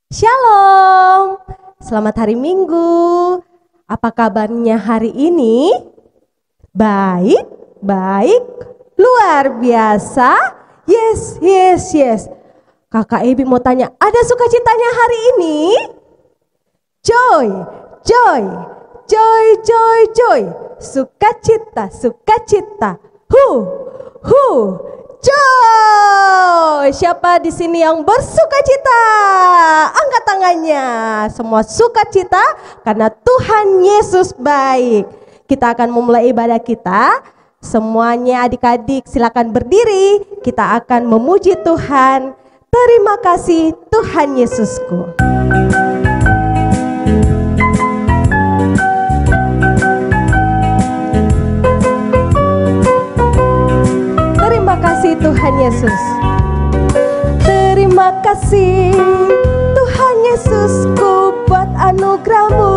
Shalom, selamat hari Minggu. Apa kabarnya hari ini? Baik, luar biasa. Yes. Kakak Ebi mau tanya, ada sukacitanya hari ini? Joy. Sukacita. Joy. Siapa di sini yang bersukacita? Angkat tangannya. Semua sukacita karena Tuhan Yesus baik. Kita akan memulai ibadah kita. Semuanya adik-adik silakan berdiri. Kita akan memuji Tuhan. Terima kasih Tuhan Yesusku. Terima kasih Tuhan Yesus. Terima kasih Tuhan Yesusku buat anugerah-Mu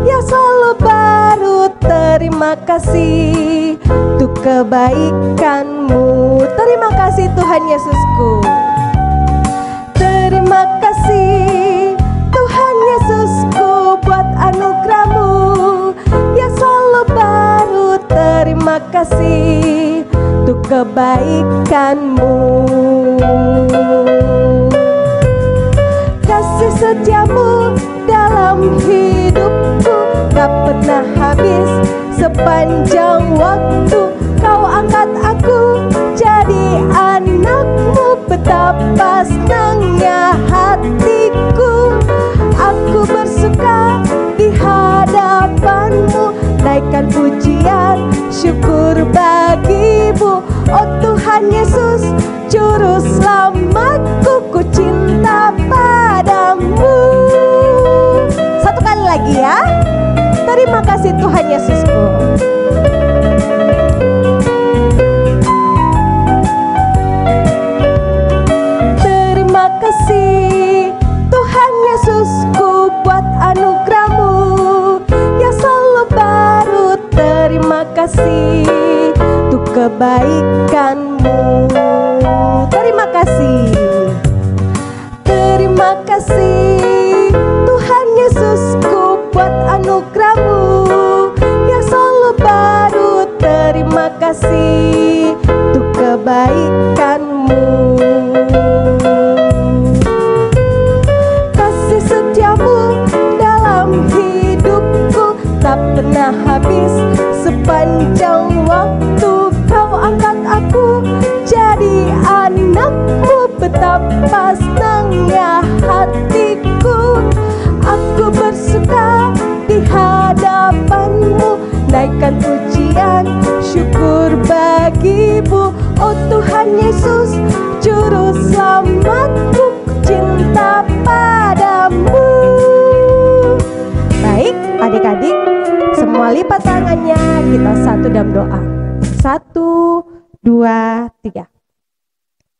yang selalu baru. Terima kasih untuk kebaikan-Mu. Terima kasih Tuhan Yesusku. Terima kasih Tuhan Yesusku buat anugerah-Mu yang selalu baru. Terima kasih untuk kebaikan-Mu. Kasih setia-Mu dalam hidupku tak pernah habis sepanjang waktu. Kau angkat aku jadi anak-Mu, betapa senangnya hatiku. Aku bersuka di hadapan-Mu, naikkan pujian syukur bagi-Mu. Oh Tuhan Yesus, juru selamatku, ku cinta padamu. Satu kali lagi ya. Terima kasih Tuhan Yesusku. Terima kasih Tuhan Yesusku buat anugerah-Mu yang selalu baru. Terima kasih untuk kebaikan-Mu. Terima kasih. Terima kasih Tuhan Yesusku buat anugerah-Mu yang selalu baru. Terima kasih untuk kebaikan-Mu. Kasih setia-Mu dalam hidupku tak pernah habis sepanjang waktu. Kau angkat aku jadi anak-Mu, betapa senangnya hatiku. Aku bersuka di hadapan-Mu, naikkan pujian syukur bagi-Mu. Oh Tuhan Yesus, juru selamatku, cinta padamu. Baik adik-adik, semua lipat tangannya, kita satu dalam doa. 1, 2, 3.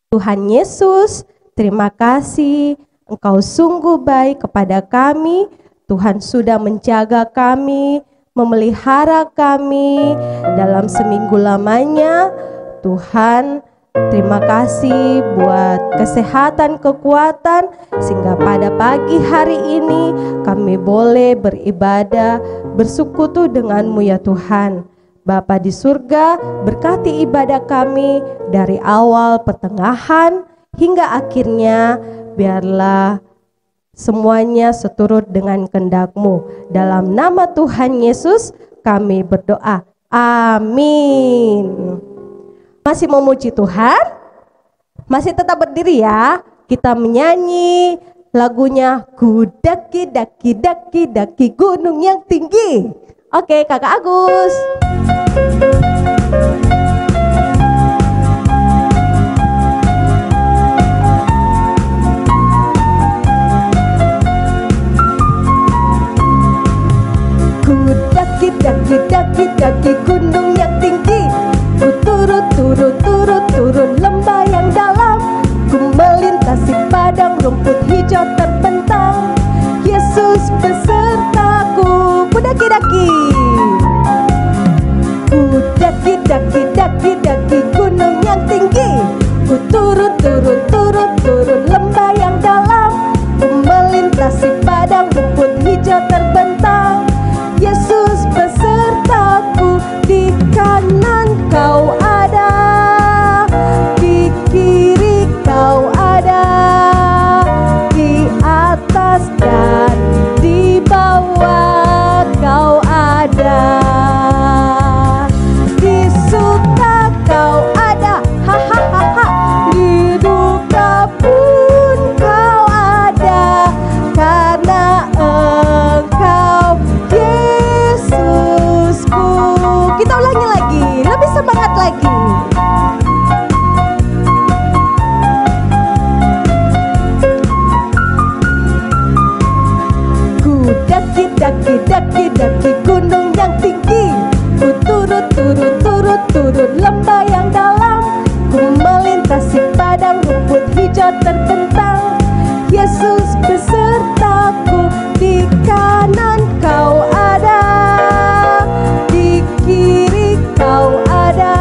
Tuhan Yesus, terima kasih Engkau sungguh baik kepada kami. Tuhan sudah menjaga kami, memelihara kami dalam seminggu lamanya. Tuhan, terima kasih buat kesehatan, kekuatan, sehingga pada pagi hari ini kami boleh beribadah, bersekutu denganmu ya Tuhan. Bapa di surga, berkati ibadah kami dari awal, pertengahan, hingga akhirnya. Biarlah semuanya seturut dengan kehendak-Mu. Dalam nama Tuhan Yesus kami berdoa. Amin. Masih memuji Tuhan? Masih tetap berdiri ya. Kita menyanyi lagunya Ku daki gunung yang tinggi. Oke, Kakak Agus. Daki gunung yang tinggi. Ku turun lembah yang dalam. Ku melintasi padang rumput hijau terbentang. Yesus besertaku. Ku daki. Ku daki gunung yang tinggi. Ku turun lembah yang dalam. Ku Yesus besertaku, di kanan Kau ada, di kiri Kau ada,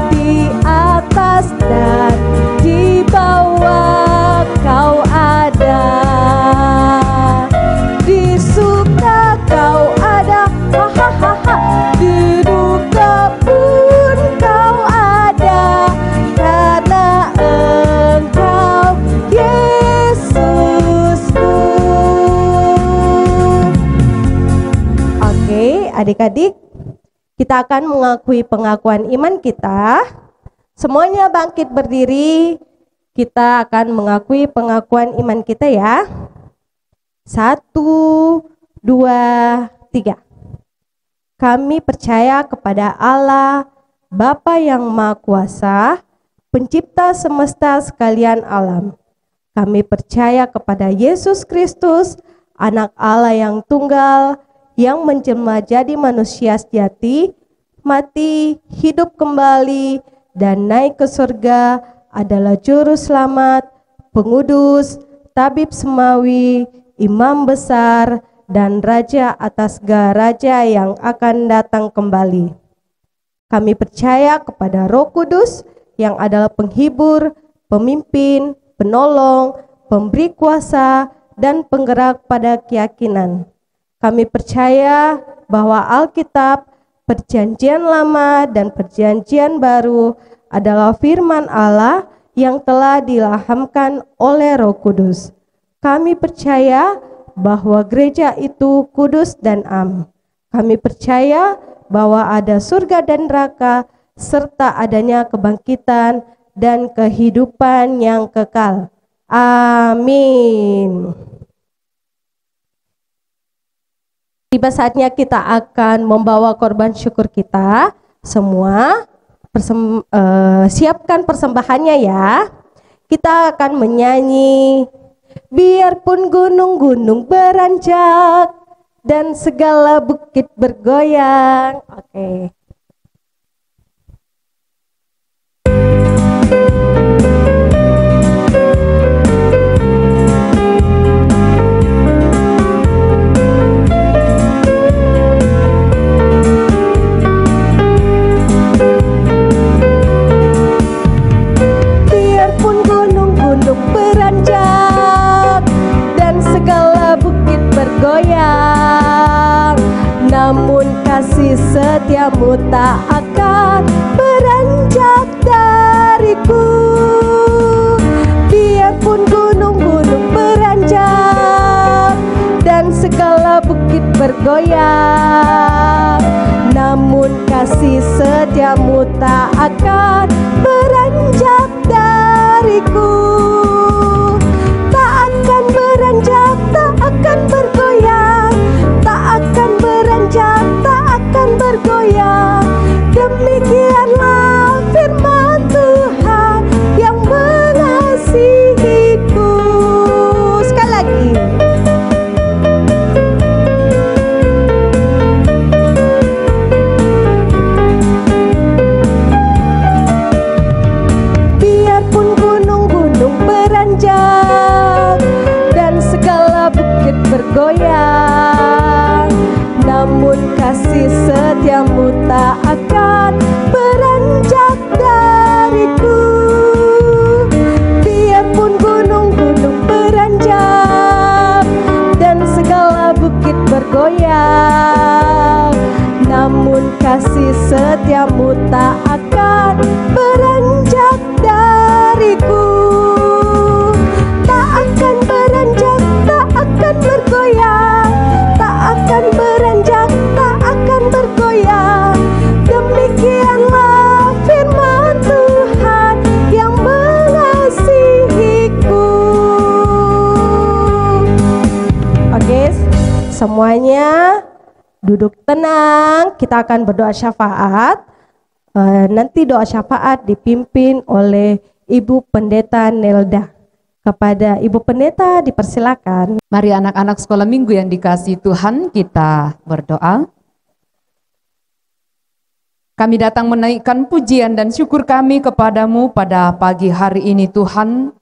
di atas dan di bawah Kau ada, di suka Kau ada, hahaha, di duka pun Kau ada, karena Engkau Yesusku. Oke, adik-adik, kita akan mengakui pengakuan iman kita. Semuanya bangkit berdiri. Kita akan mengakui pengakuan iman kita ya. 1, 2, 3. Kami percaya kepada Allah, Bapa yang Maha Kuasa, Pencipta semesta sekalian alam. Kami percaya kepada Yesus Kristus, Anak Allah yang tunggal, yang menjelma jadi manusia sejati, mati, hidup kembali, dan naik ke surga, adalah Juru Selamat, Pengudus, Tabib Semawi, Imam Besar, dan Raja atas segala raja yang akan datang kembali. Kami percaya kepada Roh Kudus yang adalah penghibur, pemimpin, penolong, pemberi kuasa, dan penggerak pada keyakinan. Kami percaya bahwa Alkitab, Perjanjian Lama dan Perjanjian Baru adalah firman Allah yang telah diilhamkan oleh Roh Kudus. Kami percaya bahwa gereja itu kudus dan am. Kami percaya bahwa ada surga dan neraka, serta adanya kebangkitan dan kehidupan yang kekal. Amin. Tiba saatnya kita akan membawa korban syukur kita. Semua siapkan persembahannya ya. Kita akan menyanyi, biarpun gunung-gunung beranjak dan segala bukit bergoyang. Oke. Bergoyang, namun kasih setiamu tak akan beranjak dariku. Biarpun gunung-gunung beranjak dan segala bukit bergoyang, namun kasih setiamu tak akan beranjak dariku. Tak akan beranjak, tak akan bergoyang, tak akan beranjak, tak akan bergoyang. Demikianlah firman Tuhan yang mengasihiku. Sekali lagi. Biarpun gunung-gunung beranjak dan segala bukit bergoyang, namun kasih setiamu tak akan beranjak dariku. Biarpun gunung-gunung beranjak dan segala bukit bergoyang, namun kasih setiamu tak akan beranjak dariku. Tak akan beranjak, tak akan bergoyang, tak akan beranjak, tak akan bergoyang. Demikianlah firman Tuhan yang mengasihiku. Oke, semuanya duduk tenang. Kita akan berdoa syafaat. Nanti doa syafaat dipimpin oleh Ibu Pendeta Nelda. Kepada Ibu Pendeta dipersilakan. Mari anak-anak sekolah minggu yang dikasihi Tuhan, kita berdoa. Kami datang menaikkan pujian dan syukur kami kepadamu pada pagi hari ini Tuhan.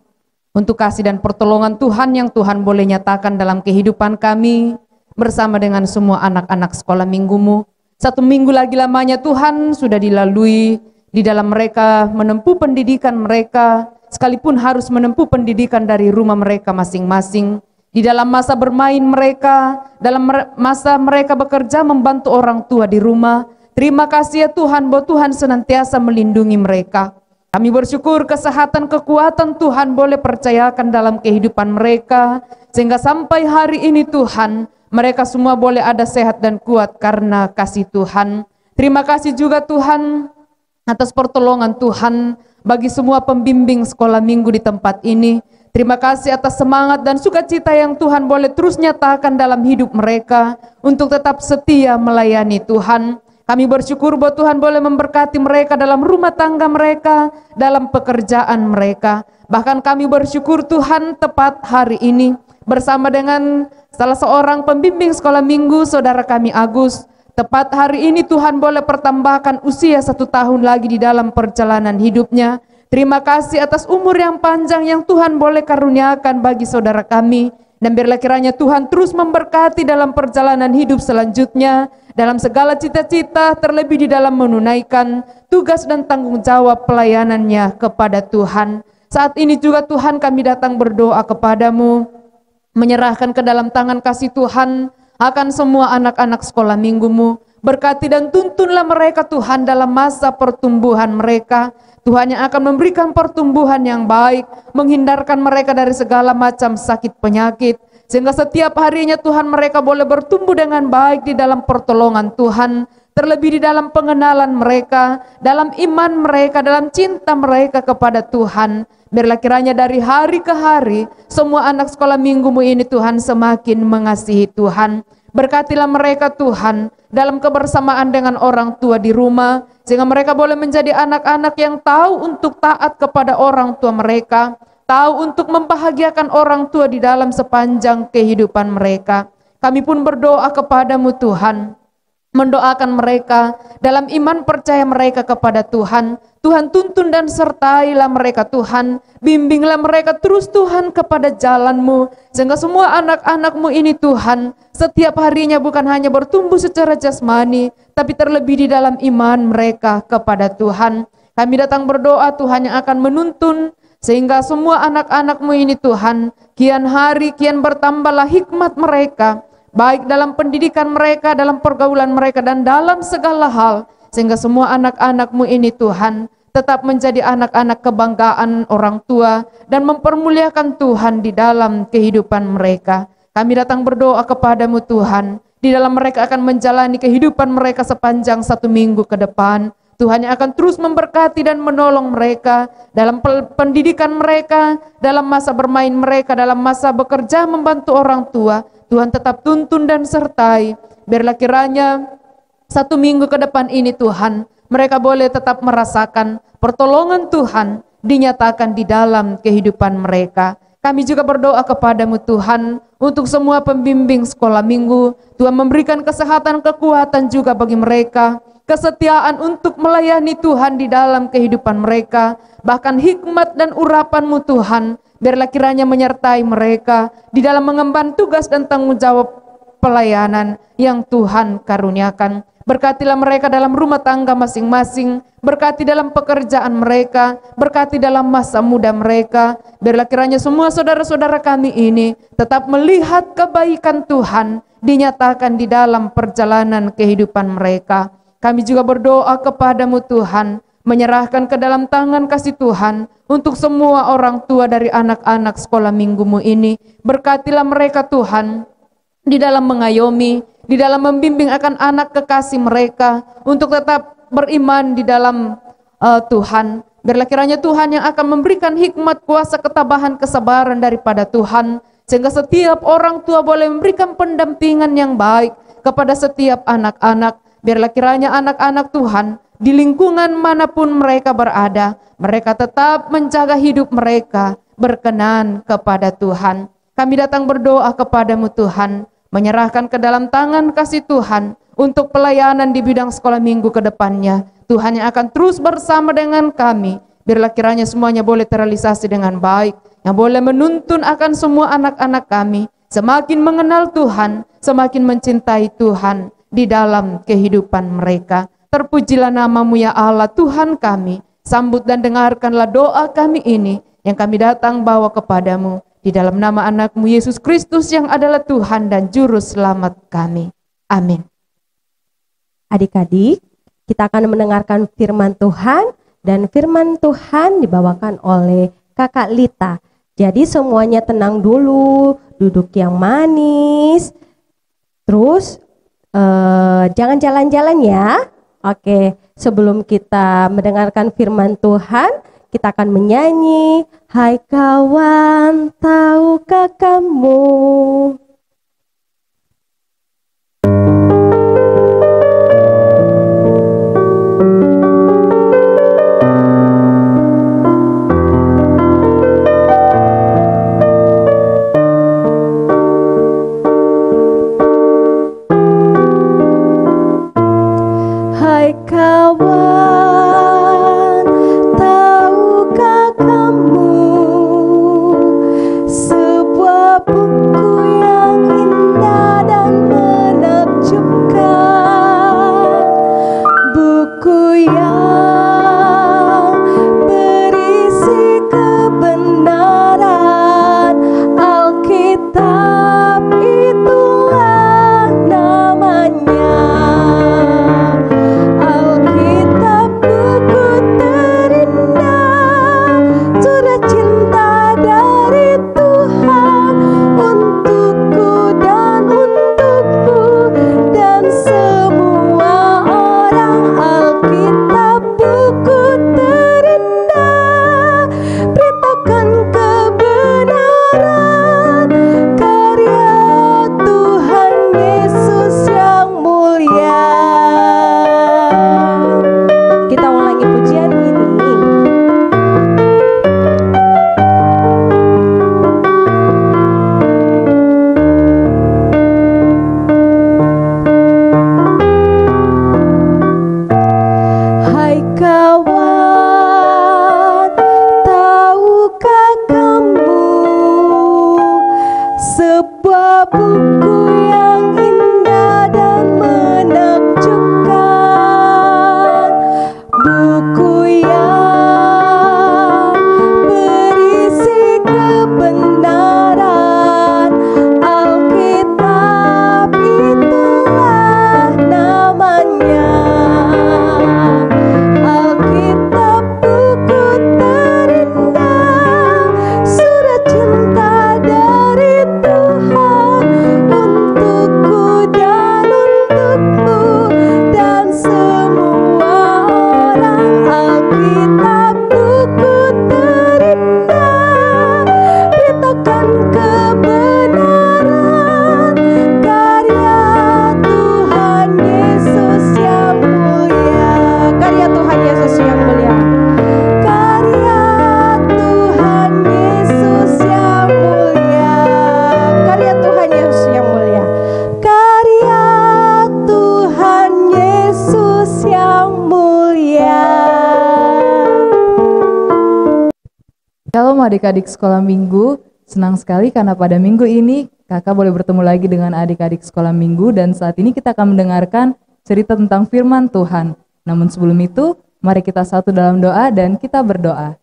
untuk kasih dan pertolongan Tuhan yang Tuhan boleh nyatakan dalam kehidupan kami bersama dengan semua anak-anak sekolah minggumu. 1 minggu lagi lamanya Tuhan sudah dilalui, di dalam mereka menempuh pendidikan mereka, sekalipun harus menempuh pendidikan dari rumah mereka masing-masing. Di dalam masa bermain mereka, dalam masa mereka bekerja membantu orang tua di rumah, terima kasih ya Tuhan bahwa Tuhan senantiasa melindungi mereka. Kami bersyukur kesehatan, kekuatan Tuhan boleh percayakan dalam kehidupan mereka, sehingga sampai hari ini Tuhan, mereka semua boleh ada sehat dan kuat karena kasih Tuhan. Terima kasih juga Tuhan atas pertolongan Tuhan bagi semua pembimbing sekolah minggu di tempat ini. Terima kasih atas semangat dan sukacita yang Tuhan boleh terus nyatakan dalam hidup mereka untuk tetap setia melayani Tuhan. Kami bersyukur bahwa Tuhan boleh memberkati mereka dalam rumah tangga mereka, dalam pekerjaan mereka. Bahkan kami bersyukur Tuhan tepat hari ini bersama dengan salah seorang pembimbing sekolah minggu, saudara kami Agus. Tepat hari ini Tuhan boleh pertambahkan usia 1 tahun lagi di dalam perjalanan hidupnya. Terima kasih atas umur yang panjang yang Tuhan boleh karuniakan bagi saudara kami. Dan biarlah kiranya Tuhan terus memberkati dalam perjalanan hidup selanjutnya, dalam segala cita-cita, terlebih di dalam menunaikan tugas dan tanggung jawab pelayanannya kepada Tuhan. Saat ini juga Tuhan kami datang berdoa kepadamu, menyerahkan ke dalam tangan kasih Tuhan akan semua anak-anak sekolah minggumu. Berkati dan tuntunlah mereka Tuhan dalam masa pertumbuhan mereka. Tuhan yang akan memberikan pertumbuhan yang baik, menghindarkan mereka dari segala macam sakit penyakit, sehingga setiap harinya Tuhan mereka boleh bertumbuh dengan baik di dalam pertolongan Tuhan, terlebih di dalam pengenalan mereka, dalam iman mereka, dalam cinta mereka kepada Tuhan. Biarlah kiranya dari hari ke hari, semua anak sekolah minggumu ini Tuhan semakin mengasihi Tuhan. Berkatilah mereka Tuhan dalam kebersamaan dengan orang tua di rumah, sehingga mereka boleh menjadi anak-anak yang tahu untuk taat kepada orang tua mereka, tahu untuk membahagiakan orang tua di dalam sepanjang kehidupan mereka. Kami pun berdoa kepadamu Tuhan, mendoakan mereka dalam iman percaya mereka kepada Tuhan. Tuhan tuntun dan sertailah mereka Tuhan, bimbinglah mereka terus Tuhan kepada jalan-Mu, sehingga semua anak-anak-Mu ini Tuhan setiap harinya bukan hanya bertumbuh secara jasmani, tapi terlebih di dalam iman mereka kepada Tuhan. Kami datang berdoa Tuhan yang akan menuntun, sehingga semua anak-anak-Mu ini Tuhan, kian hari kian bertambahlah hikmat mereka, baik dalam pendidikan mereka, dalam pergaulan mereka, dan dalam segala hal, sehingga semua anak-anak-Mu ini Tuhan tetap menjadi anak-anak kebanggaan orang tua dan mempermuliakan Tuhan di dalam kehidupan mereka. Kami datang berdoa kepadamu Tuhan, di dalam mereka akan menjalani kehidupan mereka sepanjang 1 minggu ke depan. Tuhan yang akan terus memberkati dan menolong mereka dalam pendidikan mereka, dalam masa bermain mereka, dalam masa bekerja membantu orang tua. Tuhan tetap tuntun dan sertai. Biarlah kiranya 1 minggu ke depan ini Tuhan, mereka boleh tetap merasakan pertolongan Tuhan dinyatakan di dalam kehidupan mereka. Kami juga berdoa kepadamu Tuhan untuk semua pembimbing sekolah minggu. Tuhan memberikan kesehatan, kekuatan juga bagi mereka, kesetiaan untuk melayani Tuhan di dalam kehidupan mereka, bahkan hikmat dan urapan-Mu Tuhan, biarlah kiranya menyertai mereka di dalam mengemban tugas dan tanggung jawab pelayanan yang Tuhan karuniakan. Berkatilah mereka dalam rumah tangga masing-masing, berkati dalam pekerjaan mereka, berkati dalam masa muda mereka. Biarlah kiranya semua saudara-saudara kami ini tetap melihat kebaikan Tuhan dinyatakan di dalam perjalanan kehidupan mereka. Kami juga berdoa kepadamu Tuhan, menyerahkan ke dalam tangan kasih Tuhan untuk semua orang tua dari anak-anak sekolah minggumu ini. Berkatilah mereka Tuhan di dalam mengayomi, di dalam membimbing akan anak kekasih mereka untuk tetap beriman di dalam Tuhan. Biarlah kiranya Tuhan yang akan memberikan hikmat, kuasa, ketabahan, kesabaran daripada Tuhan, sehingga setiap orang tua boleh memberikan pendampingan yang baik kepada setiap anak-anak. Biarlah kiranya anak-anak Tuhan di lingkungan manapun mereka berada, mereka tetap menjaga hidup mereka berkenan kepada Tuhan. Kami datang berdoa kepadamu Tuhan, menyerahkan ke dalam tangan kasih Tuhan untuk pelayanan di bidang sekolah minggu ke depannya. Tuhan yang akan terus bersama dengan kami. Biarlah kiranya semuanya boleh terrealisasi dengan baik. yang boleh menuntun akan semua anak-anak kami semakin mengenal Tuhan, semakin mencintai Tuhan di dalam kehidupan mereka. Terpujilah nama-Mu ya Allah Tuhan kami. Sambut dan dengarkanlah doa kami ini yang kami datang bawa kepadamu di dalam nama anak-Mu Yesus Kristus yang adalah Tuhan dan Juru Selamat kami. Amin. Adik-adik, kita akan mendengarkan firman Tuhan dan firman Tuhan dibawakan oleh Kakak Lita. Jadi semuanya tenang dulu, duduk yang manis, terus jangan jalan-jalan ya. Oke, sebelum kita mendengarkan firman Tuhan, kita akan menyanyi, hai kawan, tahukah kamu? Hai kawan, tahukah kamu sebuah buku yang indah dan menakjubkan, buku yang berisi kebenaran, Alkitab itulah namanya. Alkitab buku terindah, surat cinta dari Tuhan untukku dan untukmu dan semua orang. Alkitab buku terindah, beritakan kebenaran karya Tuhan Yesus yang mulia. Kita ulangi pujian ini. Hai kawan, tahukah kamu sebuah buku yang indah dan menakjubkan, buku yang berisi kebenaran, Alkitab itulah namanya. Alkitab buku terindah, surat cinta dari Tuhan untukku dan untukmu dan semua orang. Alkitab buku terindah, beritakan kebenaran karya Tuhan Yesus yang mulia. Karya Tuhan Yesus yang mulia. Karya Tuhan Yesus yang mulia. Karya Tuhan Yesus yang mulia. Karya Tuhan Yesus yang mulia. Shalom adik-adik sekolah minggu, senang sekali karena pada minggu ini kakak boleh bertemu lagi dengan adik-adik sekolah minggu dan saat ini kita akan mendengarkan cerita tentang firman Tuhan. Namun sebelum itu, mari kita satu dalam doa dan kita berdoa.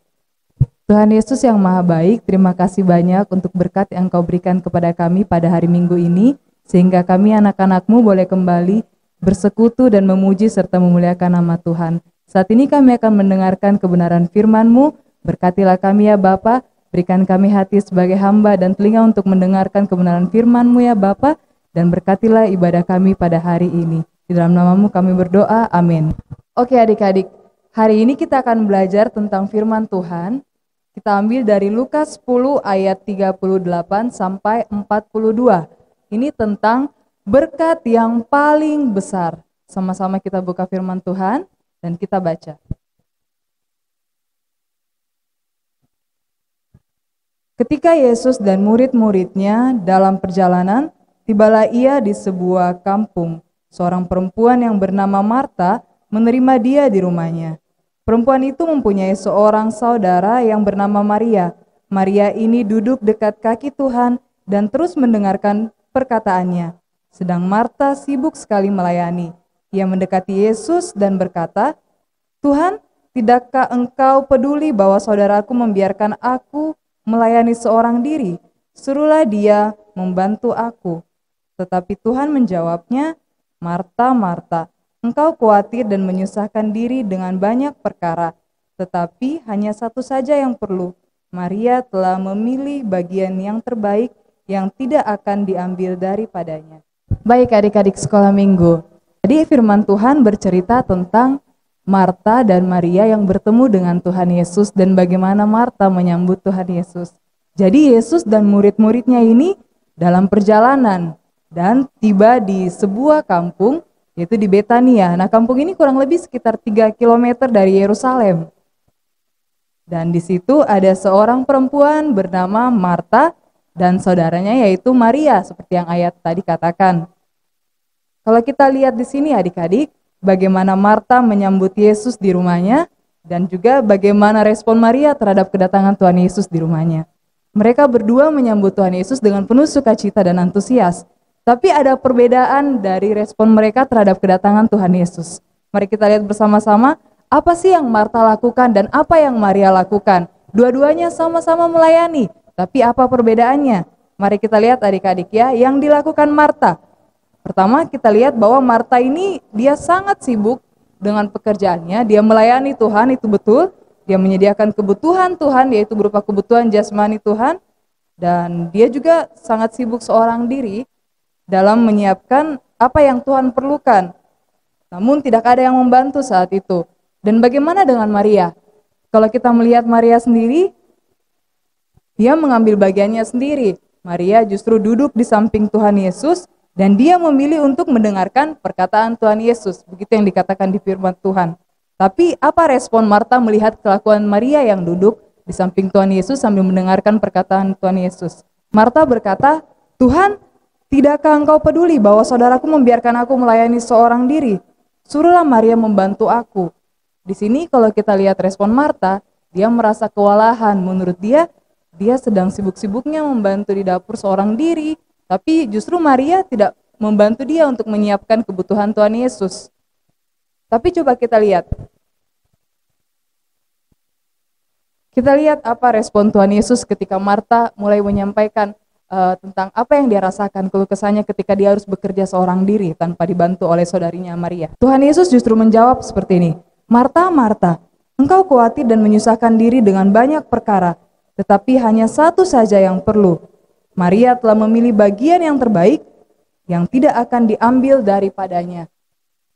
Tuhan Yesus yang maha baik, terima kasih banyak untuk berkat yang Kau berikan kepada kami pada hari minggu ini, sehingga kami anak-anak-Mu boleh kembali bersekutu dan memuji serta memuliakan nama Tuhan. Saat ini kami akan mendengarkan kebenaran firman-Mu. Berkatilah kami ya Bapa, berikan kami hati sebagai hamba dan telinga untuk mendengarkan kebenaran firman-Mu ya Bapa, dan berkatilah ibadah kami pada hari ini. Di dalam nama-Mu kami berdoa, amin. Oke adik-adik, hari ini kita akan belajar tentang firman Tuhan. Kita ambil dari Lukas 10 ayat 38 sampai 42. Ini tentang berkat yang paling besar. Sama-sama kita buka firman Tuhan dan kita baca. Ketika Yesus dan murid-muridnya dalam perjalanan, tibalah ia di sebuah kampung. Seorang perempuan yang bernama Marta menerima dia di rumahnya. Perempuan itu mempunyai seorang saudara yang bernama Maria. Maria ini duduk dekat kaki Tuhan dan terus mendengarkan perkataannya. Sedang Marta sibuk sekali melayani. Ia mendekati Yesus dan berkata, "Tuhan, tidakkah Engkau peduli bahwa saudaraku membiarkan aku melayani seorang diri? Suruhlah dia membantu aku." Tetapi Tuhan menjawabnya, "Marta, Marta, engkau khawatir dan menyusahkan diri dengan banyak perkara, tetapi hanya satu saja yang perlu. Maria telah memilih bagian yang terbaik yang tidak akan diambil daripadanya." Baik adik-adik sekolah minggu, tadi firman Tuhan bercerita tentang Marta dan Maria yang bertemu dengan Tuhan Yesus dan bagaimana Marta menyambut Tuhan Yesus. Jadi Yesus dan murid-muridnya ini dalam perjalanan dan tiba di sebuah kampung, yaitu di Betania. Nah, kampung ini kurang lebih sekitar 3 km dari Yerusalem. Dan di situ ada seorang perempuan bernama Marta dan saudaranya yaitu Maria, seperti yang ayat tadi katakan. Kalau kita lihat di sini adik-adik, bagaimana Marta menyambut Yesus di rumahnya dan juga bagaimana respon Maria terhadap kedatangan Tuhan Yesus di rumahnya. Mereka berdua menyambut Tuhan Yesus dengan penuh sukacita dan antusias. Tapi ada perbedaan dari respon mereka terhadap kedatangan Tuhan Yesus. Mari kita lihat bersama-sama apa sih yang Marta lakukan dan apa yang Maria lakukan. Dua-duanya sama-sama melayani, tapi apa perbedaannya? Mari kita lihat adik-adik ya, yang dilakukan Marta. Pertama kita lihat bahwa Marta ini dia sangat sibuk dengan pekerjaannya, dia melayani Tuhan, itu betul. Dia menyediakan kebutuhan Tuhan, yaitu berupa kebutuhan jasmani Tuhan. Dan dia juga sangat sibuk seorang diri dalam menyiapkan apa yang Tuhan perlukan. Namun tidak ada yang membantu saat itu. Dan bagaimana dengan Maria? Kalau kita melihat Maria sendiri, dia mengambil bagiannya sendiri. Maria justru duduk di samping Tuhan Yesus dan dia memilih untuk mendengarkan perkataan Tuhan Yesus. Begitu yang dikatakan di firman Tuhan. Tapi apa respon Marta melihat kelakuan Maria yang duduk di samping Tuhan Yesus sambil mendengarkan perkataan Tuhan Yesus? Marta berkata, "Tuhan, tidakkah Engkau peduli bahwa saudaraku membiarkan aku melayani seorang diri? Suruhlah Maria membantu aku." Di sini kalau kita lihat respon Marta, dia merasa kewalahan. Menurut dia sedang sibuk-sibuknya membantu di dapur seorang diri, tapi justru Maria tidak membantu dia untuk menyiapkan kebutuhan Tuhan Yesus. Tapi coba kita lihat. Kita lihat apa respon Tuhan Yesus ketika Marta mulai menyampaikan tentang apa yang dia rasakan, keluh kesahnya ketika dia harus bekerja seorang diri tanpa dibantu oleh saudarinya Maria. Tuhan Yesus justru menjawab seperti ini, "Marta, Marta, engkau khawatir dan menyusahkan diri dengan banyak perkara, tetapi hanya satu saja yang perlu. Maria telah memilih bagian yang terbaik, yang tidak akan diambil daripadanya."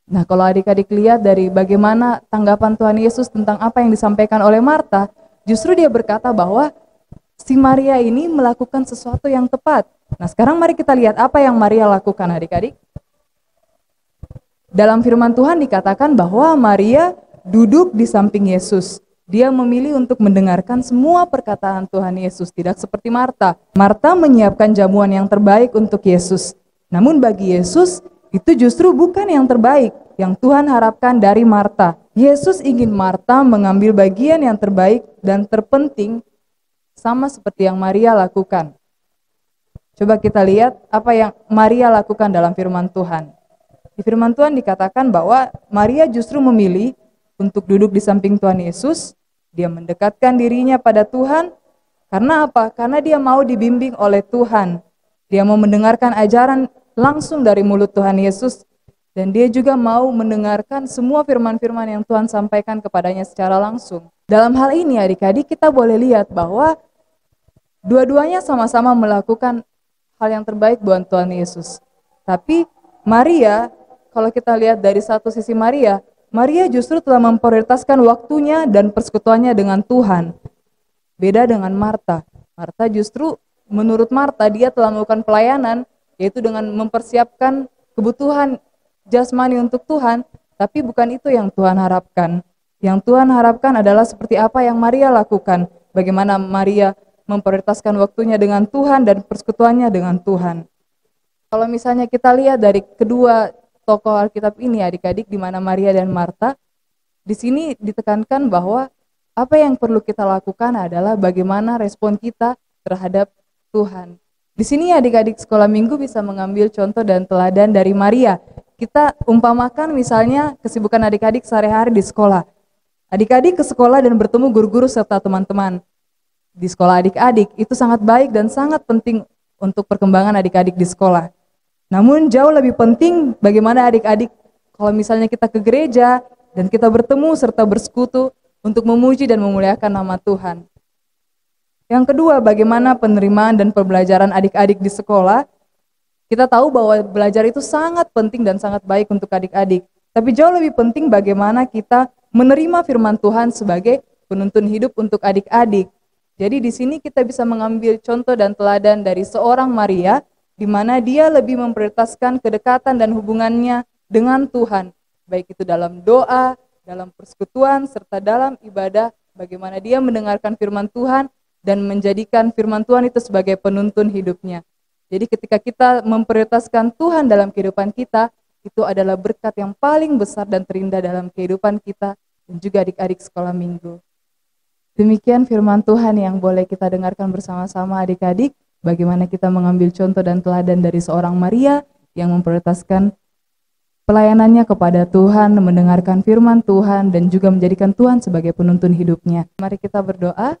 Nah, kalau adik-adik lihat dari bagaimana tanggapan Tuhan Yesus tentang apa yang disampaikan oleh Marta, justru dia berkata bahwa si Maria ini melakukan sesuatu yang tepat. Nah, sekarang mari kita lihat apa yang Maria lakukan adik-adik. Dalam firman Tuhan dikatakan bahwa Maria duduk di samping Yesus. Dia memilih untuk mendengarkan semua perkataan Tuhan Yesus, tidak seperti Marta. Marta menyiapkan jamuan yang terbaik untuk Yesus. Namun bagi Yesus, itu justru bukan yang terbaik yang Tuhan harapkan dari Marta. Yesus ingin Marta mengambil bagian yang terbaik dan terpenting sama seperti yang Maria lakukan. Coba kita lihat apa yang Maria lakukan dalam firman Tuhan. Di firman Tuhan dikatakan bahwa Maria justru memilih untuk duduk di samping Tuhan Yesus. Dia mendekatkan dirinya pada Tuhan. Karena apa? Karena dia mau dibimbing oleh Tuhan. Dia mau mendengarkan ajaran langsung dari mulut Tuhan Yesus. Dan dia juga mau mendengarkan semua firman-firman yang Tuhan sampaikan kepadanya secara langsung. Dalam hal ini adik-adik kita boleh lihat bahwa dua-duanya sama-sama melakukan hal yang terbaik buat Tuhan Yesus. Tapi Maria, kalau kita lihat dari satu sisi Maria justru telah memprioritaskan waktunya dan persekutuannya dengan Tuhan. Beda dengan Marta. Marta justru menurut Marta dia telah melakukan pelayanan, yaitu dengan mempersiapkan kebutuhan jasmani untuk Tuhan, tapi bukan itu yang Tuhan harapkan. Yang Tuhan harapkan adalah seperti apa yang Maria lakukan. Bagaimana Maria memprioritaskan waktunya dengan Tuhan dan persekutuannya dengan Tuhan. Kalau misalnya kita lihat dari kedua tokoh Alkitab ini adik-adik, di mana Maria dan Marta, di sini ditekankan bahwa Apa yang perlu kita lakukan adalah bagaimana respon kita terhadap Tuhan. Di sini adik-adik sekolah minggu bisa mengambil contoh dan teladan dari Maria. Kita umpamakan misalnya kesibukan adik-adik sehari-hari di sekolah. Adik-adik ke sekolah dan bertemu guru-guru serta teman-teman di sekolah adik-adik. Itu sangat baik dan sangat penting untuk perkembangan adik-adik di sekolah. Namun jauh lebih penting bagaimana adik-adik kalau misalnya kita ke gereja dan kita bertemu serta bersekutu untuk memuji dan memuliakan nama Tuhan. Yang kedua, bagaimana penerimaan dan pembelajaran adik-adik di sekolah. Kita tahu bahwa belajar itu sangat penting dan sangat baik untuk adik-adik. Tapi jauh lebih penting bagaimana kita menerima firman Tuhan sebagai penuntun hidup untuk adik-adik. Jadi di sini kita bisa mengambil contoh dan teladan dari seorang Maria, di mana dia lebih memprioritaskan kedekatan dan hubungannya dengan Tuhan. Baik itu dalam doa, dalam persekutuan, serta dalam ibadah, bagaimana dia mendengarkan firman Tuhan, dan menjadikan firman Tuhan itu sebagai penuntun hidupnya. Jadi ketika kita memprioritaskan Tuhan dalam kehidupan kita, itu adalah berkat yang paling besar dan terindah dalam kehidupan kita dan juga adik-adik sekolah minggu. Demikian firman Tuhan yang boleh kita dengarkan bersama-sama adik-adik, bagaimana kita mengambil contoh dan teladan dari seorang Maria yang memprioritaskan pelayanannya kepada Tuhan, mendengarkan firman Tuhan, dan juga menjadikan Tuhan sebagai penuntun hidupnya. Mari kita berdoa.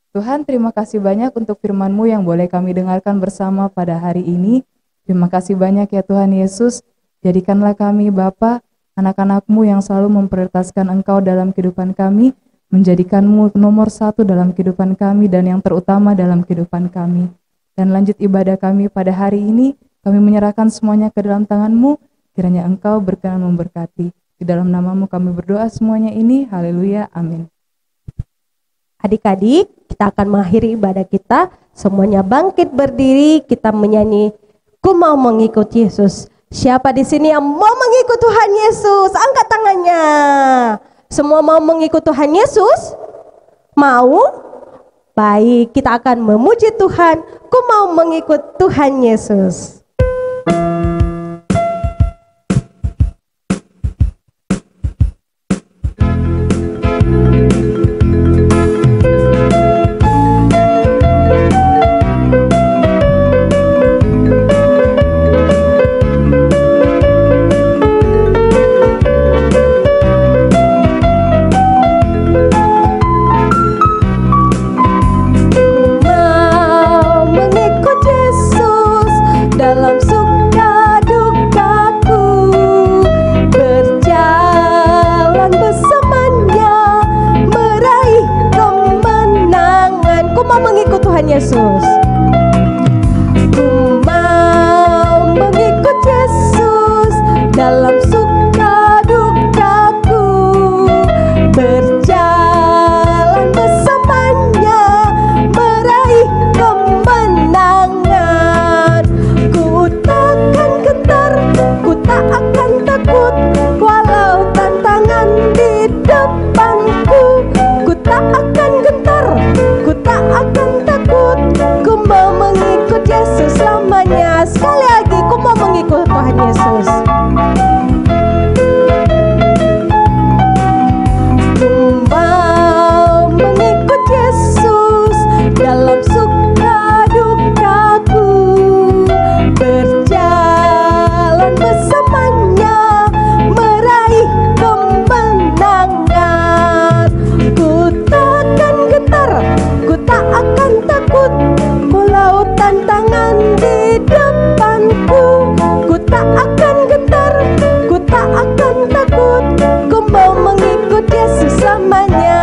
Tuhan, terima kasih banyak untuk firman-Mu yang boleh kami dengarkan bersama pada hari ini. Terima kasih banyak ya Tuhan Yesus. Jadikanlah kami Bapa, anak-anak-Mu yang selalu memprioritaskan Engkau dalam kehidupan kami, menjadikan-Mu nomor satu dalam kehidupan kami dan yang terutama dalam kehidupan kami. Dan lanjut ibadah kami pada hari ini, kami menyerahkan semuanya ke dalam tangan-Mu, kiranya Engkau berkenan memberkati. Di dalam nama-Mu kami berdoa semuanya ini, haleluya, amin. Adik-adik, kita akan mengakhiri ibadah kita. Semuanya bangkit berdiri, kita menyanyi, "Ku mau mengikut Yesus." Siapa di sini yang mau mengikut Tuhan Yesus? Angkat tangannya. Semua mau mengikut Tuhan Yesus? Mau? Baik, kita akan memuji Tuhan. Ku mau mengikut Tuhan Yesus. Yesus. Ku mau mengikut Yesus dalam suka dukaku, berjalan bersamanya, meraih kemenangan. Ku takkan gentar, ku tak akan takut, walau tantangan di depanku. Ku tak akan gentar, ku tak akan takut, ku mau mengikut Yesus selamanya. Sekali lagi, ku mau mengikut Tuhan Yesus. Ku mau mengikut Yesus dalam suka dukaku, berjalan bersamanya, meraih kemenangan. Ku takkan gentar, ku tak akan takut, walau tantangan di depanku. Ku tak akan gentar, ku tak akan takut, ku mau mengikut Yesus selamanya.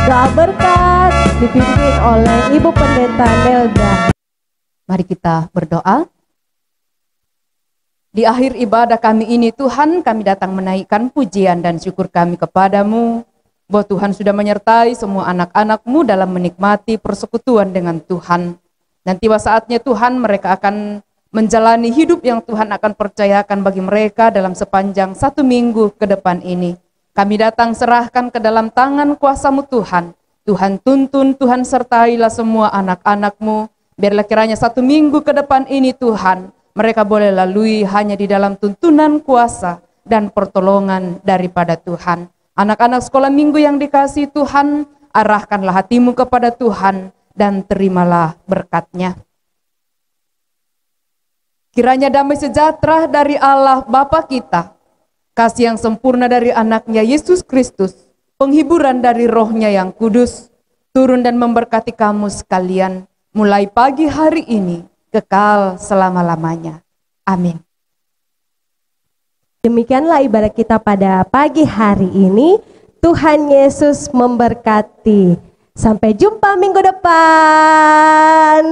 Doa berkat dipimpin oleh Ibu Pendeta Nelda. Mari kita berdoa. Di akhir ibadah kami ini Tuhan, kami datang menaikkan pujian dan syukur kami kepadamu, bahwa Tuhan sudah menyertai semua anak-anak-Mu dalam menikmati persekutuan dengan Tuhan. Dan tiba saatnya Tuhan mereka akan menjalani hidup yang Tuhan akan percayakan bagi mereka dalam sepanjang 1 minggu ke depan ini. Kami datang serahkan ke dalam tangan kuasa-Mu Tuhan. Tuhan tuntun, Tuhan sertailah semua anak-anak-Mu. Biarlah kiranya 1 minggu ke depan ini Tuhan, mereka boleh lalui hanya di dalam tuntunan kuasa dan pertolongan daripada Tuhan. Anak-anak sekolah minggu yang dikasihi Tuhan, arahkanlah hatimu kepada Tuhan dan terimalah berkat-Nya. Kiranya damai sejahtera dari Allah Bapa kita, kasih yang sempurna dari anaknya Yesus Kristus, penghiburan dari Roh-Nya yang kudus, turun dan memberkati kamu sekalian, mulai pagi hari ini, kekal selama-lamanya. Amin. Demikianlah ibadah kita pada pagi hari ini. Tuhan Yesus memberkati. Sampai jumpa minggu depan.